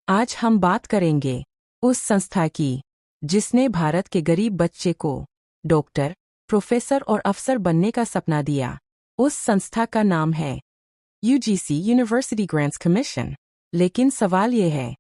आज हम बात करेंगे उस संस्था की जिसने भारत के गरीब बच्चे को डॉक्टर, प्रोफेसर और अफसर बनने का सपना दिया। उस संस्था का नाम है यूजीसी, यूनिवर्सिटी ग्रांट्स कमीशन। लेकिन सवाल ये है,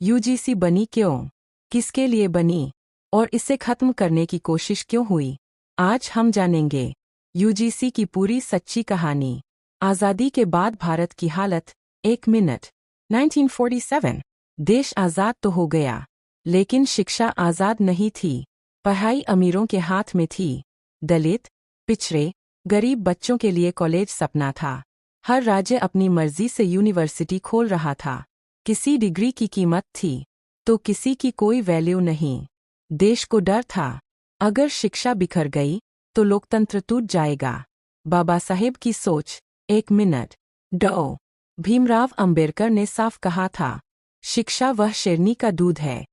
यूजीसी बनी क्यों, किसके लिए बनी और इसे खत्म करने की कोशिश क्यों हुई? आज हम जानेंगे यूजीसी की पूरी सच्ची कहानी। आज़ादी के बाद भारत की हालत। 1 मिनट। 1947। देश आज़ाद तो हो गया, लेकिन शिक्षा आज़ाद नहीं थी। पढ़ाई अमीरों के हाथ में थी। दलित, पिछड़े, गरीब बच्चों के लिए कॉलेज सपना था। हर राज्य अपनी मर्जी से यूनिवर्सिटी खोल रहा था। किसी डिग्री की कीमत थी, तो किसी की कोई वैल्यू नहीं। देश को डर था, अगर शिक्षा बिखर गई तो लोकतंत्र टूट जाएगा। बाबा साहेब की सोच। 1 मिनट। डॉ. भीमराव अंबेडकर ने साफ कहा था, शिक्षा वह शेरनी का दूध है,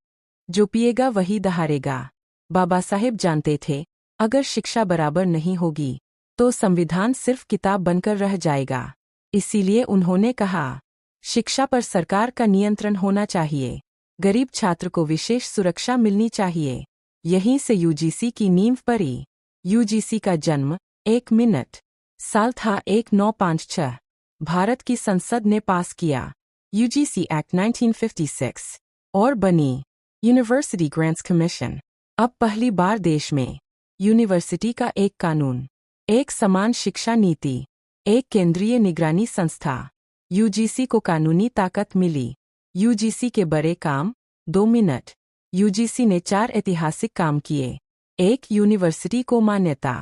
जो पिएगा वही दहाड़ेगा। बाबा साहेब जानते थे, अगर शिक्षा बराबर नहीं होगी तो संविधान सिर्फ किताब बनकर रह जाएगा। इसीलिए उन्होंने कहा, शिक्षा पर सरकार का नियंत्रण होना चाहिए, गरीब छात्र को विशेष सुरक्षा मिलनी चाहिए। यहीं से यूजीसी की नींव पड़ी। यूजीसी का जन्म। 1 मिनट। साल था 1956। भारत की संसद ने पास किया यूजीसी एक्ट 1956 और बनी यूनिवर्सिटी ग्रांट्स कमीशन। अब पहली बार देश में यूनिवर्सिटी का एक कानून, एक समान शिक्षा नीति, एक केंद्रीय निगरानी संस्था। यूजीसी को कानूनी ताकत मिली। यूजीसी के बड़े काम। 2 मिनट। यूजीसी ने 4 ऐतिहासिक काम किए। 1. यूनिवर्सिटी को मान्यता।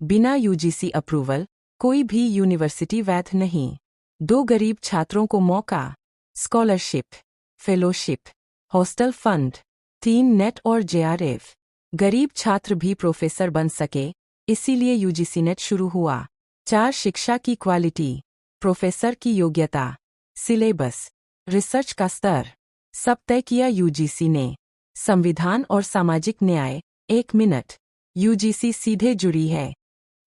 बिना यूजीसी अप्रूवल कोई भी यूनिवर्सिटी वैध नहीं। 2. गरीब छात्रों को मौका। Scholarship, fellowship, hostel fund. 3. Net और जेआरएफ। गरीब छात्र भी प्रोफेसर बन सके, इसीलिए यूजीसी नेट शुरू हुआ। 4. शिक्षा की क्वालिटी, प्रोफेसर की योग्यता, सिलेबस, रिसर्च का स्तर, सब तय किया यूजीसी ने। संविधान और सामाजिक न्याय। 1 मिनट। यूजीसी सीधे जुड़ी है।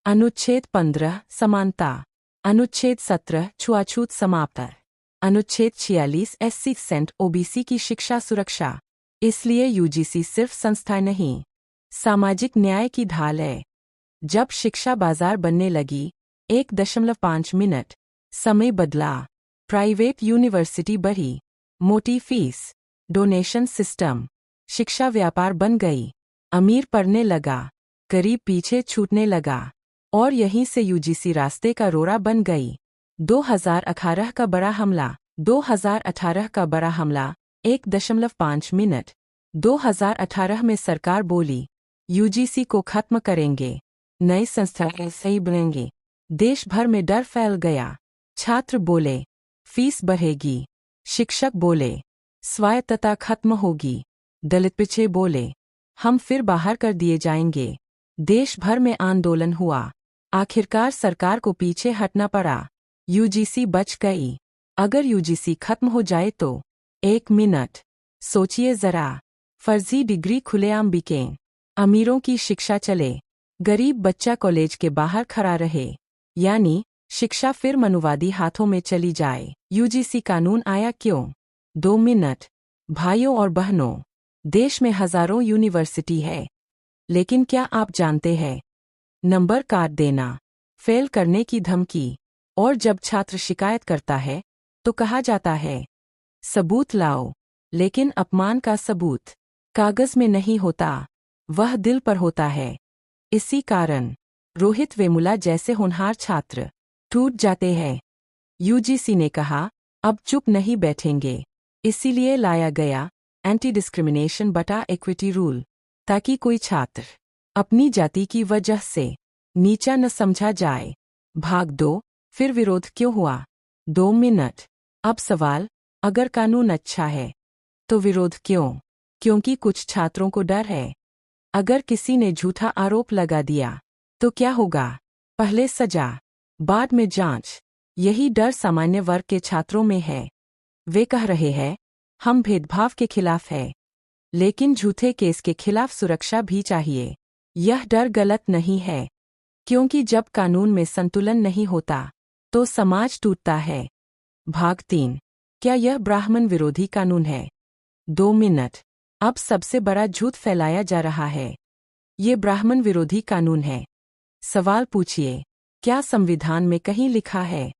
अनुच्छेद 15 समानता, अनुच्छेद 17 छुआछूत समाप्त, अनुच्छेद 46 एससी सेंट ओबीसी की शिक्षा सुरक्षा। इसलिए यूजीसी सिर्फ संस्था नहीं, सामाजिक न्याय की ढाल है। जब शिक्षा बाजार बनने लगी। 1.5 मिनट। समय बदला, प्राइवेट यूनिवर्सिटी बढ़ी, मोटी फीस, डोनेशन सिस्टम, शिक्षा व्यापार बन गई। अमीर पढ़ने लगा, गरीब पीछे छूटने लगा, और यहीं से यूजीसी रास्ते का रोड़ा बन गई। 2018 का बड़ा हमला। 2018 का बड़ा हमला। 1.5 मिनट। 2018 में सरकार बोली, यूजीसी को खत्म करेंगे, नई संस्थाएं सही बनेंगे। देश भर में डर फैल गया। छात्र बोले, फीस बढ़ेगी। शिक्षक बोले, स्वायत्तता खत्म होगी। दलित पिछड़े बोले, हम फिर बाहर कर दिए जाएंगे। देश भर में आंदोलन हुआ। आखिरकार सरकार को पीछे हटना पड़ा। यूजीसी बच गई। अगर यूजीसी खत्म हो जाए तो। 1 मिनट। सोचिए जरा, फर्जी डिग्री खुलेआम बिकें, अमीरों की शिक्षा चले, गरीब बच्चा कॉलेज के बाहर खड़ा रहे, यानी शिक्षा फिर मनुवादी हाथों में चली जाए। यूजीसी कानून आया क्यों? 2 मिनट। भाइयों और बहनों, देश में हजारों यूनिवर्सिटी है, लेकिन क्या आप जानते हैं, नंबर काट देना, फेल करने की धमकी, और जब छात्र शिकायत करता है तो कहा जाता है, सबूत लाओ। लेकिन अपमान का सबूत कागज में नहीं होता, वह दिल पर होता है। इसी कारण रोहित वेमुला जैसे होनहार छात्र टूट जाते हैं। यूजीसी ने कहा, अब चुप नहीं बैठेंगे। इसीलिए लाया गया एंटी डिस्क्रिमिनेशन बटा इक्विटी रूल, ताकि कोई छात्र अपनी जाति की वजह से नीचा न समझा जाए। भाग 2। फिर विरोध क्यों हुआ? 2 मिनट। अब सवाल, अगर कानून अच्छा है तो विरोध क्यों? क्योंकि कुछ छात्रों को डर है, अगर किसी ने झूठा आरोप लगा दिया तो क्या होगा? पहले सजा, बाद में जांच। यही डर सामान्य वर्ग के छात्रों में है। वे कह रहे हैं, हम भेदभाव के खिलाफ हैं, लेकिन झूठे केस के खिलाफ सुरक्षा भी चाहिए। यह डर गलत नहीं है, क्योंकि जब कानून में संतुलन नहीं होता तो समाज टूटता है। भाग 3। क्या यह ब्राह्मण विरोधी कानून है? 2 मिनट। अब सबसे बड़ा झूठ फैलाया जा रहा है। ये ब्राह्मण विरोधी कानून है। सवाल पूछिए, क्या संविधान में कहीं लिखा है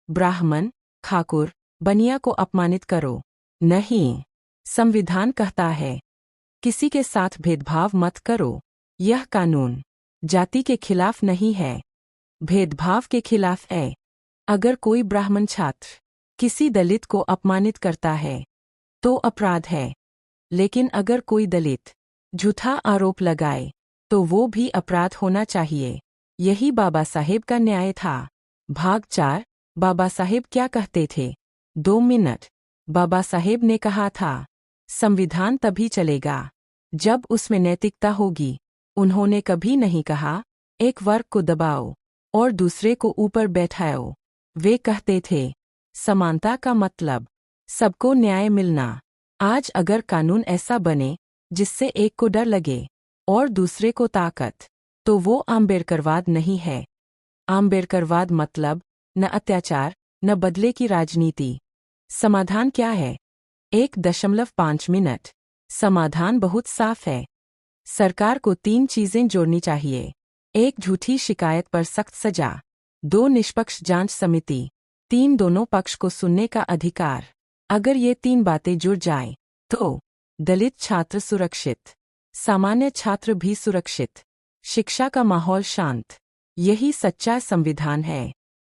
ब्राह्मण, ठाकुर, बनिया को अपमानित करो? नहीं। संविधान कहता है किसी के साथ भेदभाव मत करो। यह कानून जाति के खिलाफ नहीं है, भेदभाव के खिलाफ है। अगर कोई ब्राह्मण छात्र किसी दलित को अपमानित करता है तो अपराध है, लेकिन अगर कोई दलित झूठा आरोप लगाए तो वो भी अपराध होना चाहिए। यही बाबा साहेब का न्याय था। भाग 4। बाबा साहेब क्या कहते थे? 2 मिनट। बाबा साहेब ने कहा था, संविधान तभी चलेगा जब उसमें नैतिकता होगी। उन्होंने कभी नहीं कहा एक वर्ग को दबाओ और दूसरे को ऊपर बैठाओ। वे कहते थे समानता का मतलब सबको न्याय मिलना। आज अगर कानून ऐसा बने जिससे एक को डर लगे और दूसरे को ताकत, तो वो आम्बेडकरवाद नहीं है। आम्बेडकरवाद मतलब न अत्याचार, न बदले की राजनीति। समाधान क्या है? 1.5 मिनट। समाधान बहुत साफ है। सरकार को 3 चीजें जोड़नी चाहिए। 1. झूठी शिकायत पर सख्त सजा। 2. निष्पक्ष जांच समिति। 3. दोनों पक्ष को सुनने का अधिकार। अगर ये 3 बातें जुड़ जाएं, तो दलित छात्र सुरक्षित, सामान्य छात्र भी सुरक्षित, शिक्षा का माहौल शांत। यही सच्चा संविधान है।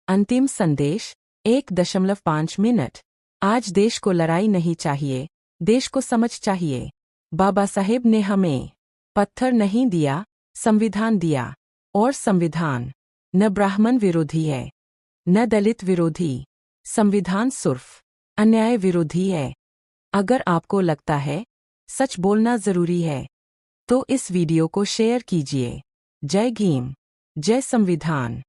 अंतिम संदेश 1.5 मिनट। आज देश को लड़ाई नहीं चाहिए, देश को समझ चाहिए। बाबा साहेब ने हमें पत्थर नहीं दिया, संविधान दिया। और संविधान न ब्राह्मण विरोधी है, न दलित विरोधी। संविधान सिर्फ अन्याय विरोधी है। अगर आपको लगता है सच बोलना जरूरी है, तो इस वीडियो को शेयर कीजिए। जय भीम, जय संविधान।